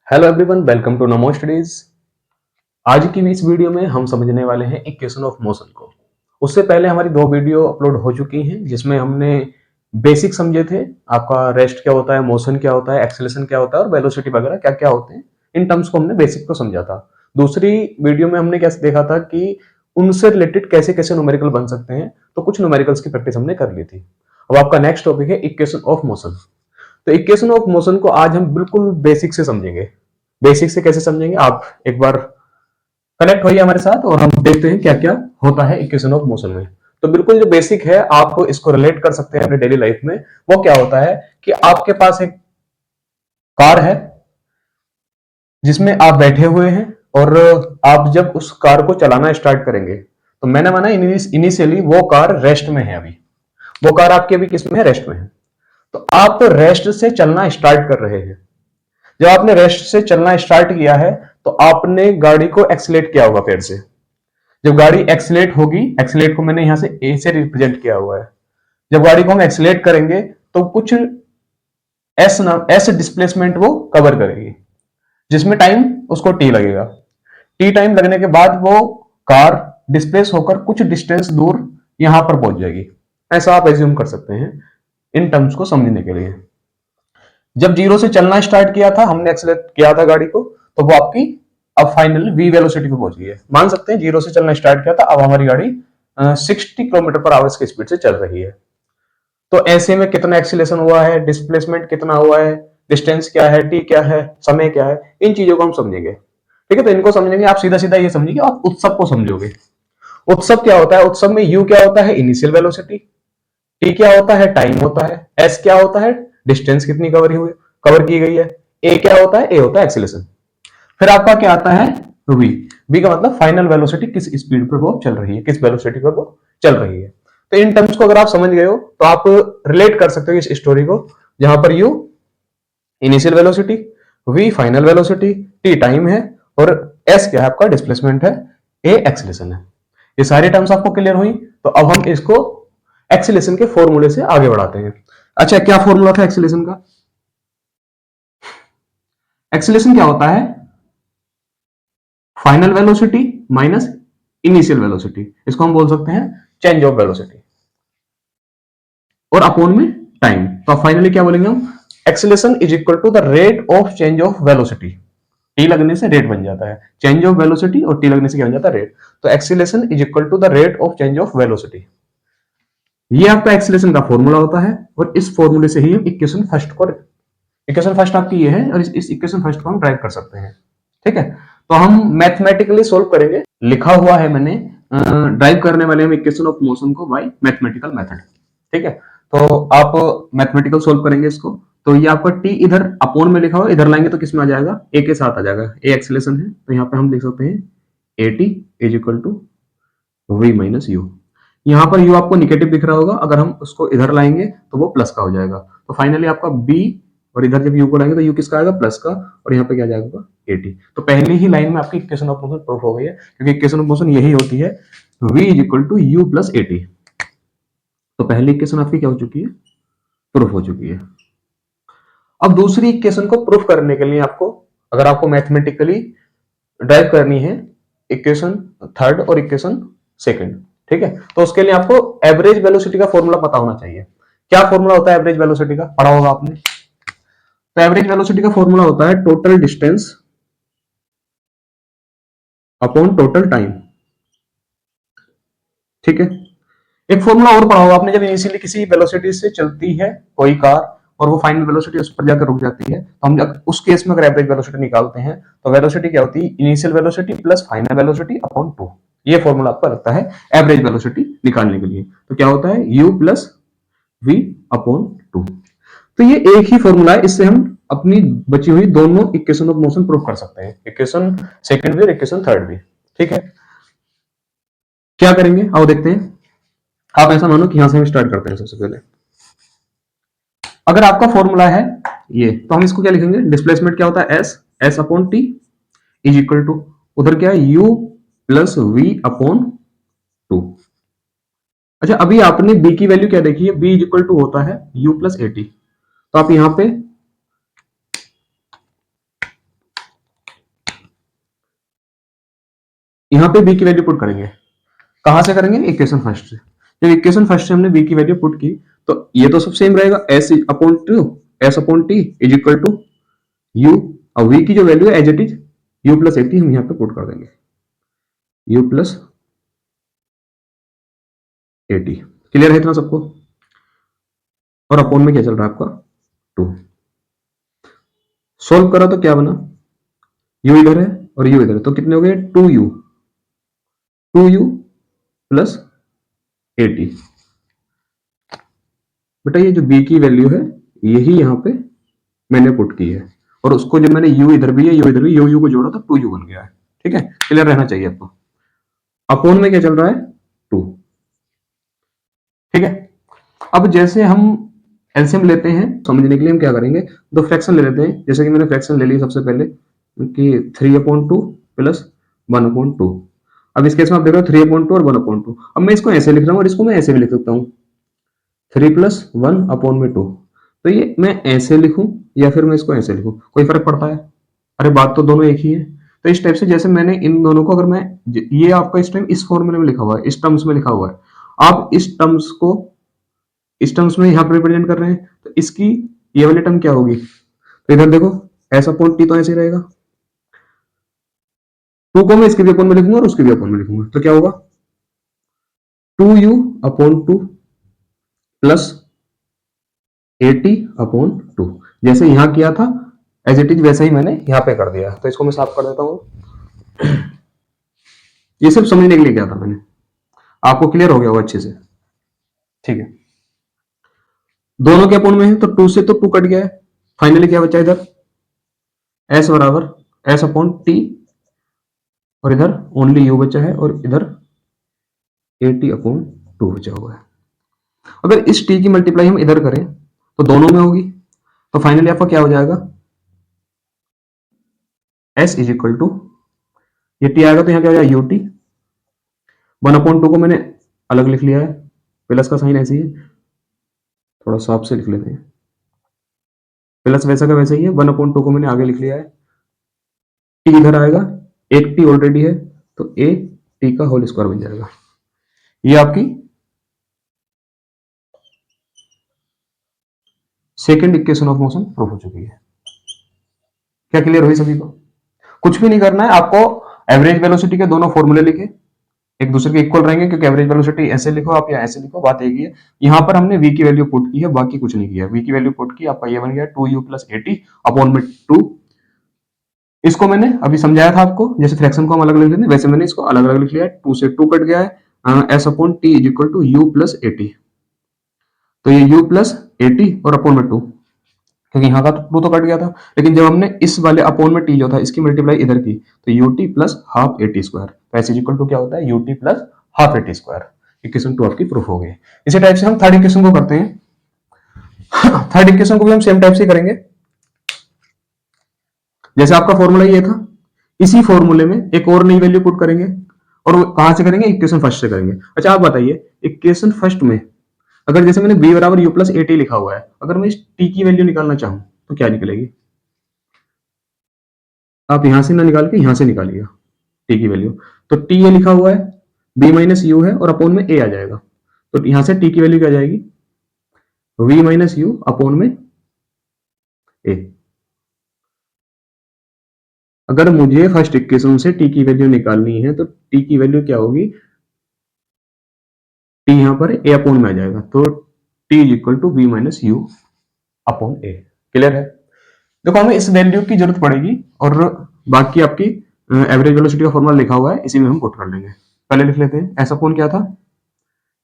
Hello everyone, welcome to NaMo studies. आज की इस वीडियो में हम समझने वाले हैं इक्वेशन ऑफ मोशन को। उससे पहले हमारी दो वीडियो अपलोड हो चुकी हैं जिसमें हमने बेसिक समझे थे, आपका रेस्ट क्या होता है, मोशन क्या होता है, एक्सेलेरेशन क्या होता है और वेलोसिटी वगैरह क्या क्या होते हैं। इन टर्म्स को हमने बेसिक को समझा था। दूसरी वीडियो में हमने कैसे देखा था कि उनसे रिलेटेड कैसे कैसे न्यूमेरिकल बन सकते हैं, तो कुछ न्यूमेरिकल्स की प्रैक्टिस हमने कर ली थी। अब आपका नेक्स्ट टॉपिक है इक्वेशन ऑफ मोशन। तो इक्वेशन ऑफ मोशन को आज हम बिल्कुल बेसिक से समझेंगे। बेसिक से कैसे समझेंगे, आप एक बार कनेक्ट होइए हमारे साथ और हम देखते हैं क्या क्या होता है इक्वेशन ऑफ मोशन में। तो बिल्कुल जो बेसिक है, आप इसको रिलेट कर सकते हैं अपने डेली लाइफ में। वो क्या होता है कि आपके पास एक कार है जिसमें आप बैठे हुए हैं और आप जब उस कार को चलाना स्टार्ट करेंगे, तो मैंने माना इनिशियली वो कार रेस्ट में है। अभी वो कार आपकी अभी किस में है, रेस्ट में है। तो आप रेस्ट से चलना स्टार्ट कर रहे हैं। जब आपने रेस्ट से चलना स्टार्ट किया है तो आपने गाड़ी को एक्सीलेट किया होगा पैर से। जब गाड़ी एक्सीलेट होगी, एक्सीलेट को मैंने यहां से ए से रिप्रेजेंट किया हुआ है। जब गाड़ी को हम एक्सीलेट करेंगे तो कुछ एस डिस्प्लेसमेंट वो कवर करेगी, जिसमें टाइम उसको टी लगेगा। टी टाइम लगने के बाद वो कार डिस्प्लेस होकर कुछ डिस्टेंस दूर यहां पर पहुंच जाएगी। ऐसा आप एज्यूम कर सकते हैं इन टर्म्स को समझने के लिए। जब जीरो से चलना स्टार्ट किया था, हमने एक्सीलेट किया था गाड़ी को, तो वो आपकी अब फाइनल वी वेलोसिटी पे पहुंच गई है। मान सकते हैं जीरो से चलना स्टार्ट किया था, अब हमारी गाड़ी 60 किलोमीटर पर आवर की स्पीड से चल रही है। तो ऐसे में कितना एक्सीलेशन हुआ है, डिस्प्लेसमेंट कितना हुआ है, डिस्टेंस क्या है, टी क्या है, समय क्या है, इन चीजों को हम समझेंगे। ठीक है, तो इनको समझेंगे आप सीधा सीधा ये समझिए, आप उत्सव को समझोगे। उत्सव क्या होता है, उत्सव में यू क्या होता है, इनिशियल वेलोसिटी। टी क्या होता है, टाइम होता है। एस क्या होता है, डिस्टेंस कितनी कवर की गई है। ए क्या होता है, ए होता है एक्सीलेशन। फिर आपका क्या आता है, वी। वी का मतलब फाइनल वेलोसिटी, किस स्पीड पर वो चल रही है, किस वेलोसिटी पर वो चल रही है। तो इन टर्म्स को अगर आप समझ गए हो तो आप रिलेट कर सकते हो इस स्टोरी को, जहां पर U initial velocity, V final velocity, T time है और एस क्या है, आपका डिस्प्लेसमेंट है, ए एक्सीलेशन है। ये सारी टर्म्स आपको क्लियर हुई। तो अब हम इसको एक्सीलेशन के फॉर्मूले से आगे बढ़ाते हैं। अच्छा, क्या फॉर्मूला था एक्सीलेशन का? एक्सीलेशन क्या होता है, final velocity minus initial velocity. इसको हम बोल सकते हैं चेंज ऑफ वेलोसिटी, और अपॉन में टाइम। तो अब फाइनली क्या बोलेंगे हम, acceleration is equal to the rate of change of velocity. T लगने से रेट बन जाता है, चेंज ऑफ वेलोसिटी और टी लगने से क्या बन जाता है, रेट। तो acceleration is equal to the rate of change of velocity. ये आपका एक्सीलेशन का फॉर्मूला होता है, और इस फॉर्मूले से ही हम इक्वेशन फर्स्ट आपकी ये है, और इस इक्वेशन फर्स्ट को हम ड्राइव कर सकते हैं। ठीक है, तो हम मैथमेटिकली सोल्व करेंगे। लिखा हुआ है मैंने, ड्राइव करने वाले हम इक्वेशन ऑफ मोशन को बाय मैथमेटिकल मेथड। ठीक है, तो आप मैथमेटिकल सोल्व करेंगे इसको। तो ये आपका टी इधर अपोन में लिखा हुआ, इधर लाएंगे तो किस में आ जाएगा, ए के साथ आ जाएगा। ए एक्सीलेशन है, तो यहाँ पे हम लिख सकते हैं A T is equal to V minus U. यहाँ पर यू आपको निगेटिव दिख रहा होगा, अगर हम उसको इधर लाएंगे तो वो प्लस का हो जाएगा। तो फाइनली आपका बी, और इधर जब यू को लाएंगे तो यू किसका आएगा, प्लस का, और यहाँ पे क्या जाएगा, एटी। तो पहली ही लाइन में आपकी इक्वेशन ऑफ मोशन प्रूफ हो गई है, क्योंकि इक्वेशन ऑफ मोशन यही होती है, v is equal to U plus AT. तो पहली इक्वेशन आपकी क्या हो चुकी है, प्रूफ हो चुकी है। अब दूसरी इक्वेशन को प्रूफ करने के लिए आपको, अगर आपको मैथमेटिकली ड्राइव करनी है इक्वेशन थर्ड और इक्वेशन सेकंड, ठीक है, तो उसके लिए आपको एवरेज वेलोसिटी का फॉर्मूला पता होना चाहिए। क्या फॉर्मूला होता है एवरेज वेलोसिटी का, पढ़ा होगा आपने। तो एवरेज वेलोसिटी का फॉर्मूला होता है total distance upon total time. ठीक है, एक फॉर्मूला और पढ़ा होगा आपने, जब इनिशियली किसी वेलोसिटी से चलती है कोई कार और वो फाइनल वेलोसिटी उस पर जाकर रुक जाती है, तो हम उस केस में अगर एवरेज वेलोसिटी निकालते हैं तो वेलोसिटी क्या होती है, initial velocity plus final velocity upon 2। ये फॉर्मूला आपका लगता है एवरेज वेलोसिटी निकालने के लिए। तो क्या होता है, u प्लस वी अपॉन 2। तो ये एक ही फॉर्मूला है, इससे हम अपनी बची हुई दोनों इक्वेशन ऑफ मोशन प्रूव कर सकते हैं, इक्वेशन सेकंड भी और इक्वेशन थर्ड भी। ठीक है, क्या करेंगे आओ देखते हैं। आप ऐसा मानो कि यहां से हम स्टार्ट करते हैं। सबसे पहले अगर आपका फॉर्मूला है ये, तो हम इसको क्या लिखेंगे, डिस्प्लेसमेंट क्या होता है, S, S upon T is equal to, उधर क्या है, यू प्लस वी अपॉन 2। अच्छा, अभी आपने बी की वैल्यू क्या देखी है, बी इज इक्वल टू होता है यू प्लस ए टी। तो आप यहां पे यहाँ पे बी की वैल्यू पुट करेंगे। कहां से करेंगे? इक्वेशन फर्स्ट से। जब इक्वेशन फर्स्ट से हमने बी की वैल्यू पुट की तो ये तो सब सेम रहेगा, S upon two S upon T is equal to U, और वी की जो वैल्यू है as it is U plus AT हम यहाँ पे पुट कर देंगे, यू प्लस एटी। क्लियर है इतना सबको? और अपॉन में क्या चल रहा है आपका? टू। सोल्व करा तो क्या बना? यू इधर है और यू इधर है, तो कितने हो गए? Two U plus AT. बेटा ये जो बी की वैल्यू है यही यहाँ पे मैंने पुट की है, और उसको जब मैंने यू इधर भी है यू इधर भी यू को जोड़ा तो टू यू बन गया है। ठीक है, क्लियर रहना चाहिए आपको। अपॉन में क्या चल रहा है? टू। ठीक है, अब जैसे हम एलसीएम लेते हैं समझने के लिए हम क्या करेंगे, दो फ्रैक्शन ले लेते हैं। जैसे कि मैंने फ्रैक्शन ले ली सबसे पहले कि 3/2 प्लस 1/2। अब इस केस में आप देख रहे हो 3/2 और 1/2। अब मैं इसको ऐसे लिख रहा हूँ और इसको मैं ऐसे भी लिख सकता हूँ, 3 + 1/2। तो ये मैं ऐसे लिखूं या फिर मैं इसको ऐसे लिखूं, कोई फर्क पड़ता है? अरे बात तो दोनों एक ही है। तो इस टाइप से जैसे मैंने इन दोनों को, अगर मैं ये आपका इस टाइम इस फॉर्मूले में लिखा हुआ है, इस टर्म्स में लिखा हुआ है, आप इस टर्म्स को इस टर्म्स में यहाँ पर रिप्रेजेंट कर रहे हैं, तो इसकी ये वाली टर्म क्या होगी? तो इधर देखो एस अपॉन टी तो ऐसे ही रहेगा, टू को मैं इसके भी अपॉन में लिखूंगा और उसके भी अपॉन में लिखूंगा, तो क्या होगा? 2u/2 plus 80/2। जैसे यहां किया था एज इट इज वैसे ही मैंने यहां पे कर दिया। तो इसको मैं साफ कर देता हूं। ये सिर्फ समझने के लिए किया था मैंने, आपको क्लियर हो गया वो अच्छे से? ठीक है, दोनों के अपॉन में है तो 2 से तो 2 कट गया है, फाइनली क्या बचा इधर? s बराबर s अपॉन टी, और इधर ओनली u बचा है, और इधर 80/2 बचा हुआ है। अगर इस t की मल्टीप्लाई हम इधर करें तो दोनों में होगी, तो फाइनली आपका क्या हो जाएगा? s इज इक्वल टू, ये t आएगा तो यहाँ क्या हो जाएगा? ut। 1/2 को मैंने अलग लिख लिया है, प्लस का साइन ऐसे ही है, थोड़ा साफ से लिख लेते हैं, प्लस वैसा का वैसे ही है। 1/2 को मैंने आगे लिख लिया है, टी इधर आएगा, एक टी ऑलरेडी है तो ए टी का होल स्क्वायर बन जाएगा। ये आपकी second equation of motion proof हो चुकी है। क्या क्लियर हुई सभी को? कुछ भी नहीं करना है आपको, एवरेज वेलोसिटी के दोनों फॉर्मूले लिखे, एक दूसरे के इक्वल रहेंगे, क्योंकि एवरेज वेलोसिटी ऐसे लिखो आप या ऐसे लिखो, बात एक ही है। यहाँ पर हमने v की वैल्यू पुट की है, बाकी कुछ नहीं किया। v की वैल्यू पुट की, आपका ये बन गया 2u प्लस 80/2। इसको मैंने अभी समझाया था आपको, जैसे फ्रैक्शन को हम अलग अलग लिखते हैं वैसे मैंने इसको अलग अलग लिख लिया है। 2 से 2 कट गया है, s upon T is equal to u plus 80। तो ये u प्लस 80 और अपॉन में 2, क्योंकि यहाँ का तो 2 तो कट गया था, लेकिन जब हमने इस वाले अपॉन में t जो था इसकी मल्टीप्लाई इधर की तो ut प्लस हाफ 80 स्क्वायर, तो एस इज इक्वल टू क्या होता है? ut plus half 80 square. Equation 2 आपकी प्रूफ हो गई। इसी टाइप से हम थर्ड इक्वेशन को करते हैं। थर्ड इक्वेशन को भी हम सेम टाइप से करेंगे, जैसे आपका फॉर्मूला ये था, इसी फॉर्मूले में एक और नई वैल्यू पुट करेंगे, और कहां से करेंगे? इक्वेशन फर्स्ट से करेंगे। अच्छा आप बताइए, इक्वेशन फर्स्ट में अगर जैसे मैंने b बराबर u प्लस 80 लिखा हुआ है, अगर मैं इस t की वैल्यू निकालना चाहूं तो क्या निकलेगी? आप यहां से ना निकाल के यहां से निकालिएगा t की वैल्यू। तो t ये लिखा हुआ है, b माइनस यू है और अपॉन में a आ जाएगा, तो यहां से t की वैल्यू क्या जाएगी? v माइनस यू अपॉन में a। अगर मुझे फर्स्ट इक्वेशन से t की वैल्यू निकालनी है तो t की वैल्यू क्या होगी? t यहां पर a अपॉन में आ जाएगा, तो t is equal to v minus U upon a। Clear है? देखो हमें इस वैल्यू की जरूरत पड़ेगी, और बाकी आपकी एवरेज वेलोसिटी का फॉर्मूला लिखा हुआ है, इसी में हम पुट कर लेंगे। पहले लिख लेते हैं, एस अपॉन क्या था?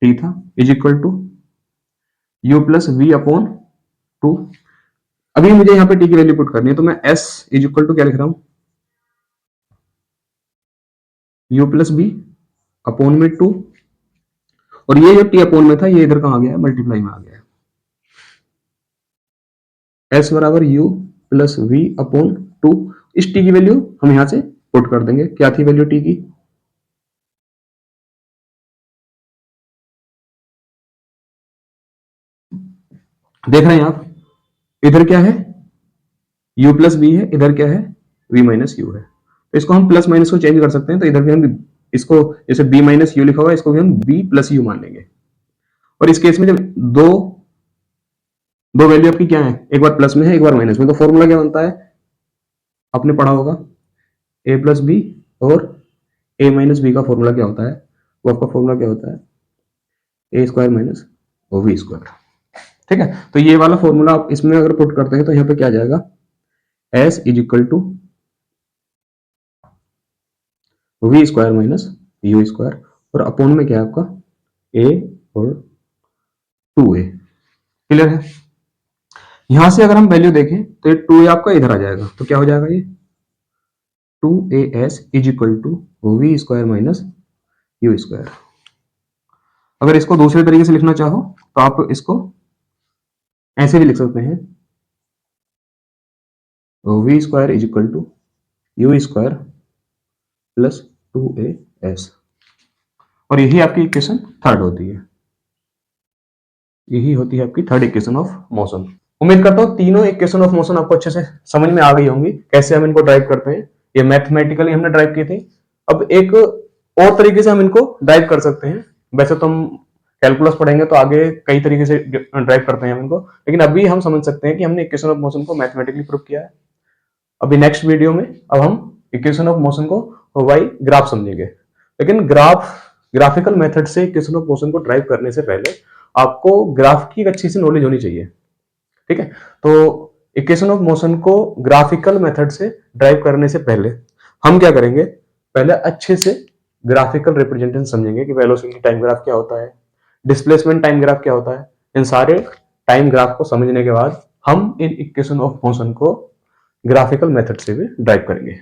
t था, is equal to u plus V upon 2। अभी मुझे यहाँ पे t की वैल्यू पुट करनी है, तो मैं s इज इक्वल टू क्या लिख रहा हूँ? u प्लस बी अपॉन में 2, और ये जो t अपॉन में था ये इधर कहाँ आ गया है? मल्टीप्लाई में आ गया है। s बराबर u प्लस वी अपॉन 2। इस t की वैल्यू हम यहां से पुट कर देंगे। क्या थी वैल्यू t की? देख रहे हैं आप, इधर क्या है? u प्लस बी है, इधर क्या है? v माइनस यू है। तो इसको हम प्लस माइनस को चेंज कर सकते हैं, तो इधर भी हम इसको जैसे b माइनस यू लिखा हुआ है, इसको भी हम b प्लस यू मान लेंगे। और इस केस में जब दो दो वैल्यू आपकी क्या है, एक बार प्लस में है एक बार माइनस में, तो फॉर्मूला क्या बनता है, आपने पढ़ा होगा a प्लस बी और a माइनस बी का फॉर्मूला क्या होता है, वो आपका फॉर्मूला क्या होता है, a square minus B square. ठीक है, तो ये वाला फॉर्मूला आप इसमें अगर पुट करते हैं तो यहाँ पे क्या आ जाएगा, s is equal to V square minus U square, और अपॉन में क्या है आपका a और 2a। क्लियर है। यहां से अगर हम वैल्यू देखें तो ये 2a आपका इधर आ जाएगा, तो क्या हो जाएगा, ये 2as is equal to V square minus U square. अगर इसको दूसरे तरीके से लिखना चाहो तो आप इसको ऐसे भी लिख सकते हैं, V square is equal to U square plus 2as, और यही आपकी इक्वेशन थर्ड होती है, यही होती है आपकी थर्ड इक्वेशन ऑफ मोशन। उम्मीद करता हूँ तीनों इक्वेशन ऑफ मोशन आपको अच्छे से समझ में आ गई होंगी, कैसे हम इनको ड्राइव करते हैं। ये मैथमेटिकली हमने ड्राइव की थी, अब एक और तरीके से हम इनको ड्राइव कर सकते हैं। वैसे तो हम कैलकुलस पढ़ेंगे तो आगे कई तरीके से ड्राइव करते हैं हम इनको, लेकिन अभी हम समझ सकते हैं कि हमने इक्वेशन ऑफ मोशन को मैथमेटिकली प्रूव किया है। अभी नेक्स्ट वीडियो में अब हम इक्वेशन ऑफ मोशन को बाय ग्राफ समझेंगे, लेकिन ग्राफिकल मेथड से इक्वेशन ऑफ मोशन को ड्राइव करने से पहले आपको ग्राफ की एक अच्छी सी नॉलेज होनी चाहिए। ठीक है, तो इक्वेशन ऑफ मोशन को ग्राफिकल मेथड से ड्राइव करने से पहले हम क्या करेंगे, पहले अच्छे से ग्राफिकल रिप्रेजेंटेशन समझेंगे कि वेलोसिटी टाइम ग्राफ क्या होता है, डिस्प्लेसमेंट टाइम ग्राफ क्या होता है। इन सारे टाइम ग्राफ को समझने के बाद हम इन इक्वेशन ऑफ मोशन को ग्राफिकल मेथड से भी ड्राइव करेंगे।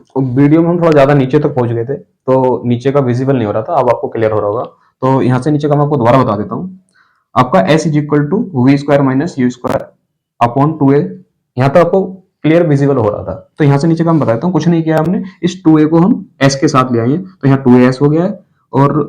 तो वीडियो में हम थोड़ा ज्यादा नीचे तक पहुंच गए थे, तो नीचे का विजिबल नहीं हो रहा था, अब आपको क्लियर हो रहा होगा। तो यहां से नीचे का मैं आपको दोबारा बता देता हूं, आपका s is equal to V square minus U square upon 2a। यहाँ तो आपको क्लियर विजिबल हो रहा था, तो यहाँ से नीचे का मैं बताता हूँ, कुछ नहीं किया हमने, इस 2a को हम s के साथ ले आए, तो यहाँ 2as हो गया है, और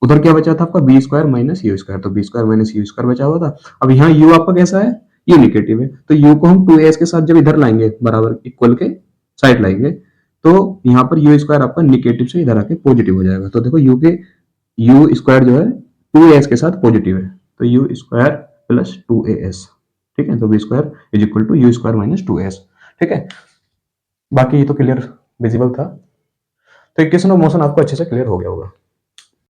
उधर क्या बचा था आपका B square minus U square, तो B square minus U square बचा हुआ था। अब यहाँ u आपका कैसा है, ये निगेटिव है, तो u को हम 2as के साथ जब इधर लाएंगे बराबर इक्वल के साइड लाएंगे, तो यहाँ पर यू स्क्वायर आपका निगेटिव से इधर आके पॉजिटिव हो जाएगा। तो देखो यू स्क्वायर जो है 2as के साथ पॉजिटिव है, तो यू स्क्वायर प्लस 2as। ठीक है, तो B square is equal to U square minus 2as। ठीक है, बाकी ये तो क्लियर विजिबल था, तो इक्वेशन ऑफ मोशन आपको अच्छे से क्लियर हो गया होगा।